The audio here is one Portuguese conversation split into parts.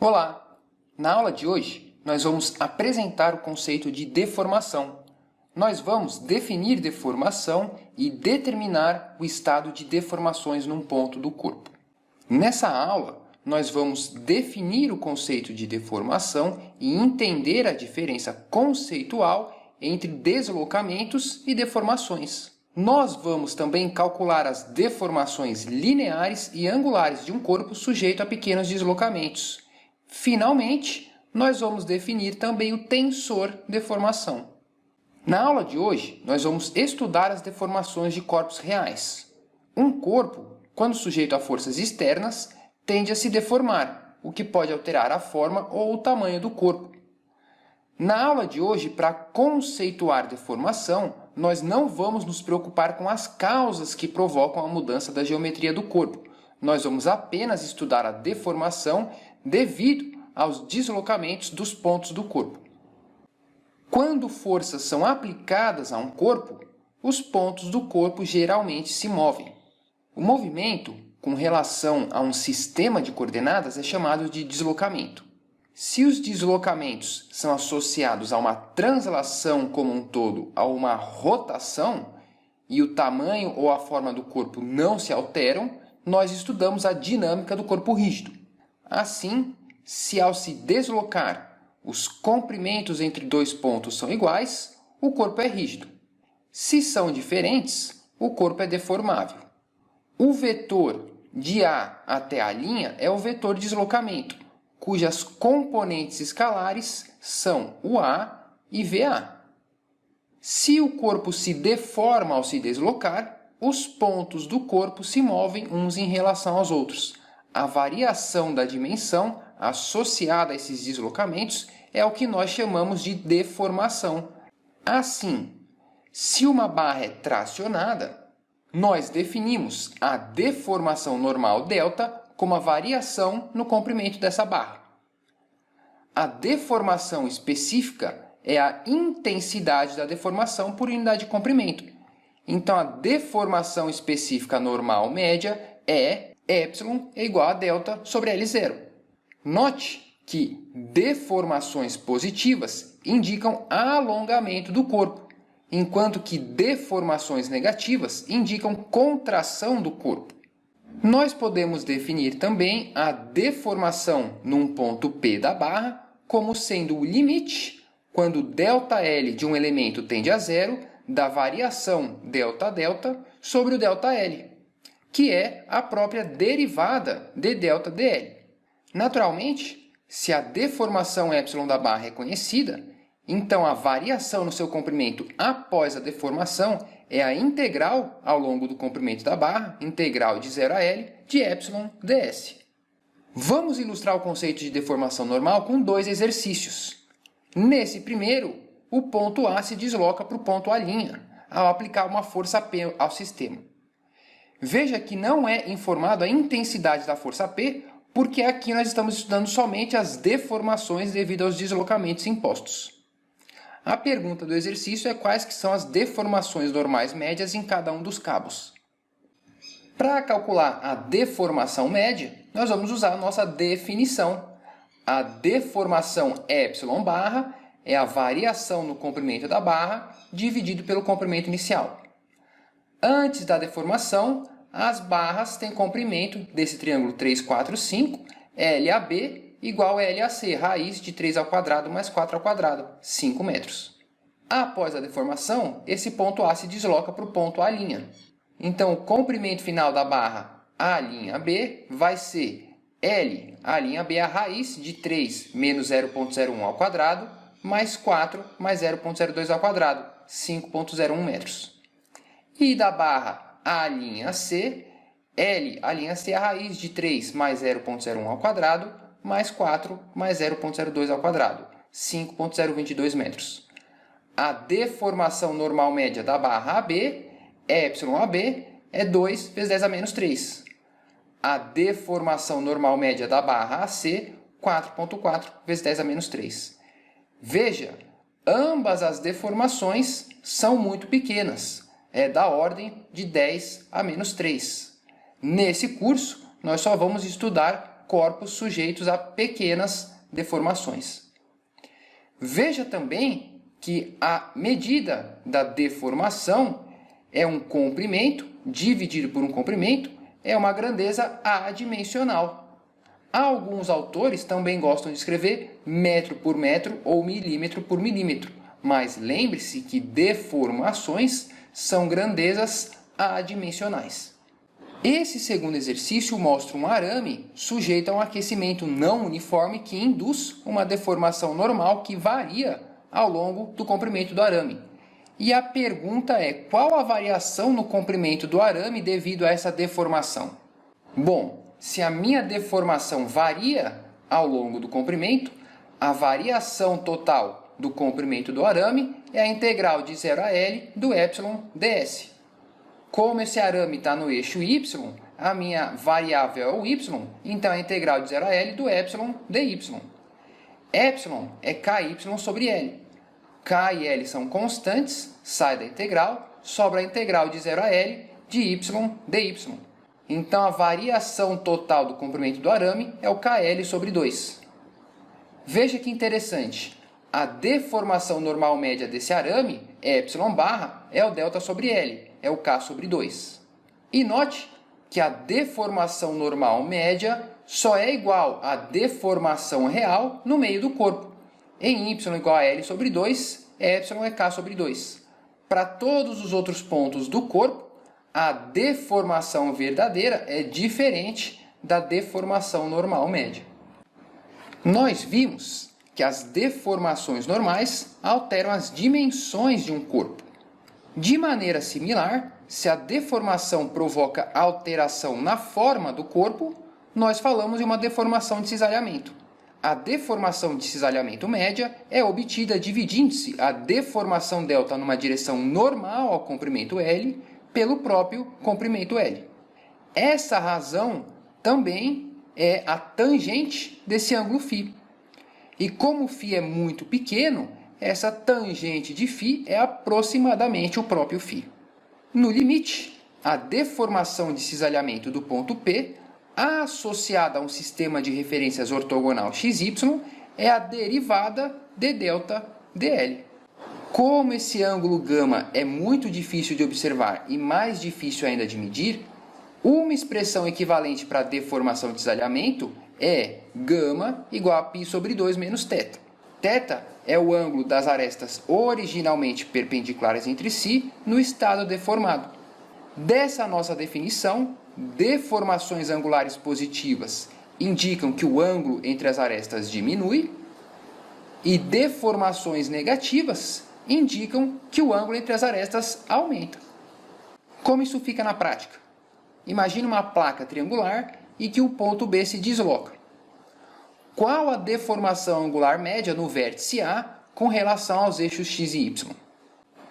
Olá! Na aula de hoje, nós vamos apresentar o conceito de deformação. Nós vamos definir deformação e determinar o estado de deformações num ponto do corpo. Nessa aula, nós vamos definir o conceito de deformação e entender a diferença conceitual entre deslocamentos e deformações. Nós vamos também calcular as deformações lineares e angulares de um corpo sujeito a pequenos deslocamentos. Finalmente, nós vamos definir também o tensor deformação. Na aula de hoje, nós vamos estudar as deformações de corpos reais. Um corpo, quando sujeito a forças externas, tende a se deformar, o que pode alterar a forma ou o tamanho do corpo. Na aula de hoje, para conceituar deformação, nós não vamos nos preocupar com as causas que provocam a mudança da geometria do corpo. Nós vamos apenas estudar a deformação devido aos deslocamentos dos pontos do corpo. Quando forças são aplicadas a um corpo, os pontos do corpo geralmente se movem. O movimento, com relação a um sistema de coordenadas, é chamado de deslocamento. Se os deslocamentos são associados a uma translação como um todo, a uma rotação, e o tamanho ou a forma do corpo não se alteram, nós estudamos a dinâmica do corpo rígido. Assim, se ao se deslocar os comprimentos entre dois pontos são iguais, o corpo é rígido. Se são diferentes, o corpo é deformável. O vetor de A até a linha é o vetor de deslocamento, cujas componentes escalares são o A e VA. Se o corpo se deforma ao se deslocar, os pontos do corpo se movem uns em relação aos outros. A variação da dimensão associada a esses deslocamentos é o que nós chamamos de deformação. Assim, se uma barra é tracionada, nós definimos a deformação normal delta como a variação no comprimento dessa barra. A deformação específica é a intensidade da deformação por unidade de comprimento. Então, a deformação específica normal média é ε é igual a delta sobre L0. Note que deformações positivas indicam alongamento do corpo, enquanto que deformações negativas indicam contração do corpo. Nós podemos definir também a deformação num ponto P da barra como sendo o limite, quando ΔL de um elemento tende a zero, da variação ΔΔ sobre o ΔL, que é a própria derivada de ΔDL. Naturalmente, se a deformação ε da barra é conhecida, então a variação no seu comprimento após a deformação é a integral ao longo do comprimento da barra, integral de 0 a L, de ε ds. Vamos ilustrar o conceito de deformação normal com dois exercícios. Nesse primeiro, o ponto A se desloca para o ponto A', ao aplicar uma força P ao sistema. Veja que não é informado a intensidade da força P, porque aqui nós estamos estudando somente as deformações devido aos deslocamentos impostos. A pergunta do exercício é quais que são as deformações normais médias em cada um dos cabos. Para calcular a deformação média, nós vamos usar a nossa definição. A deformação ε barra é a variação no comprimento da barra dividido pelo comprimento inicial. Antes da deformação, as barras têm comprimento desse triângulo 3, 4, 5, LAB igual a LAC, raiz de 3 ao quadrado mais 4 ao quadrado, 5 metros. Após a deformação, esse ponto A se desloca para o ponto A'. Então, o comprimento final da barra A'b vai ser L, A'b, a raiz de 3 menos 0,01 ao quadrado, mais 4 mais 0,02 ao quadrado, 5,01 metros. E da barra A'c, L, A'c, a raiz de 3 mais 0,01 ao quadrado, mais 4 mais 0,02 ao quadrado, 5,022 metros. A deformação normal média da barra AB, εAB, é 2 vezes 10 a menos 3. A deformação normal média da barra AC, 4,4 vezes 10 a menos 3. Veja, ambas as deformações são muito pequenas, é da ordem de 10 a menos 3. Nesse curso, nós só vamos estudar corpos sujeitos a pequenas deformações. Veja também que a medida da deformação é um comprimento, dividido por um comprimento, é uma grandeza adimensional. Alguns autores também gostam de escrever metro por metro ou milímetro por milímetro, mas lembre-se que deformações são grandezas adimensionais. Esse segundo exercício mostra um arame sujeito a um aquecimento não uniforme que induz uma deformação normal que varia ao longo do comprimento do arame. E a pergunta é: qual a variação no comprimento do arame devido a essa deformação? Bom, se a minha deformação varia ao longo do comprimento, a variação total do comprimento do arame é a integral de 0 a L do epsilon ds. Como esse arame está no eixo y, a minha variável é o y, então a integral de 0 a L do epsilon dy. Epsilon é ky sobre L. K e L são constantes, sai da integral, sobra a integral de 0 a L de y dy. Então a variação total do comprimento do arame é o KL sobre 2. Veja que interessante, a deformação normal média desse arame, epsilon barra, é o delta sobre L, é o K sobre 2. E note que a deformação normal média só é igual à deformação real no meio do corpo. Em y igual a L sobre 2, epsilon é K sobre 2. Para todos os outros pontos do corpo, a deformação verdadeira é diferente da deformação normal média. Nós vimos que as deformações normais alteram as dimensões de um corpo. De maneira similar, se a deformação provoca alteração na forma do corpo, nós falamos em uma deformação de cisalhamento. A deformação de cisalhamento média é obtida dividindo-se a deformação delta numa direção normal ao comprimento L pelo próprio comprimento L. Essa razão também é a tangente desse ângulo φ. E como φ é muito pequeno, essa tangente de φ é aproximadamente o próprio φ. No limite, a deformação de cisalhamento do ponto P, associada a um sistema de referências ortogonal XY, é a derivada de delta dl. Como esse ângulo γ é muito difícil de observar e mais difícil ainda de medir, uma expressão equivalente para a deformação de cisalhamento é γ igual a π sobre 2 menos θ. Θ é o ângulo das arestas originalmente perpendiculares entre si no estado deformado. Dessa nossa definição, deformações angulares positivas indicam que o ângulo entre as arestas diminui e deformações negativas indicam que o ângulo entre as arestas aumenta. Como isso fica na prática? Imagine uma placa triangular e que o ponto B se desloca. Qual a deformação angular média no vértice A com relação aos eixos x e y?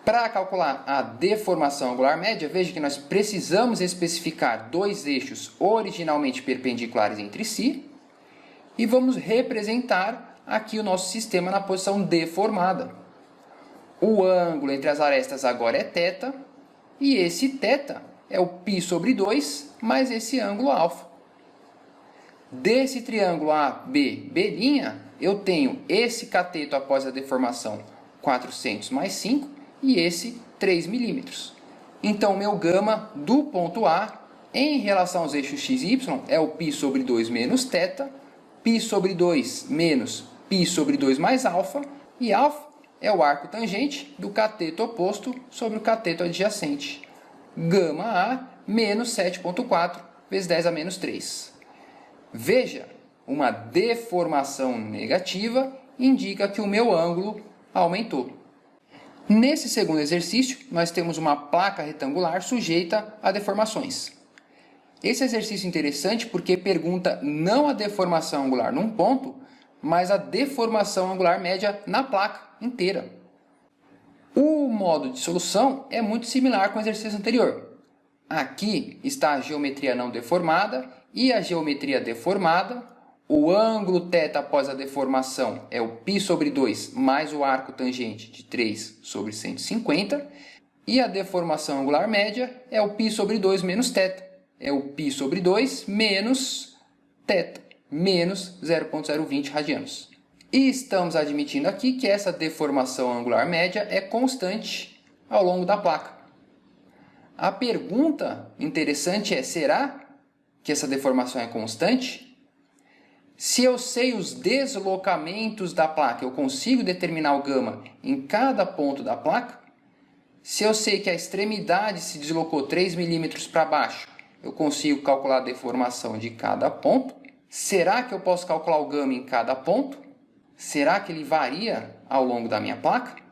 Para calcular a deformação angular média, veja que nós precisamos especificar dois eixos originalmente perpendiculares entre si e vamos representar aqui o nosso sistema na posição deformada. O ângulo entre as arestas agora é θ e esse θ é o π sobre 2 mais esse ângulo α. Desse triângulo AB, B', eu tenho esse cateto após a deformação 400 mais 5 e esse 3 milímetros. Então, meu γ do ponto A em relação aos eixos x e y é o π sobre 2 menos θ, π sobre 2 menos π sobre 2 mais α, e α é o arco tangente do cateto oposto sobre o cateto adjacente. γA menos 7,4 vezes 10 a menos 3. Veja, uma deformação negativa indica que o meu ângulo aumentou. Nesse segundo exercício, nós temos uma placa retangular sujeita a deformações. Esse exercício é interessante porque pergunta não a deformação angular num ponto, mas a deformação angular média na placa inteira. O modo de solução é muito similar com o exercício anterior. Aqui está a geometria não deformada e a geometria deformada. O ângulo θ após a deformação é o π sobre 2 mais o arco tangente de 3 sobre 150. E a deformação angular média é o π sobre 2 menos θ. É o π sobre 2 menos θ. menos 0,020 radianos. E estamos admitindo aqui que essa deformação angular média é constante ao longo da placa. A pergunta interessante é: será que essa deformação é constante? Se eu sei os deslocamentos da placa, eu consigo determinar o gama em cada ponto da placa? Se eu sei que a extremidade se deslocou 3 milímetros para baixo, eu consigo calcular a deformação de cada ponto? Será que eu posso calcular o gama em cada ponto? Será que ele varia ao longo da minha placa?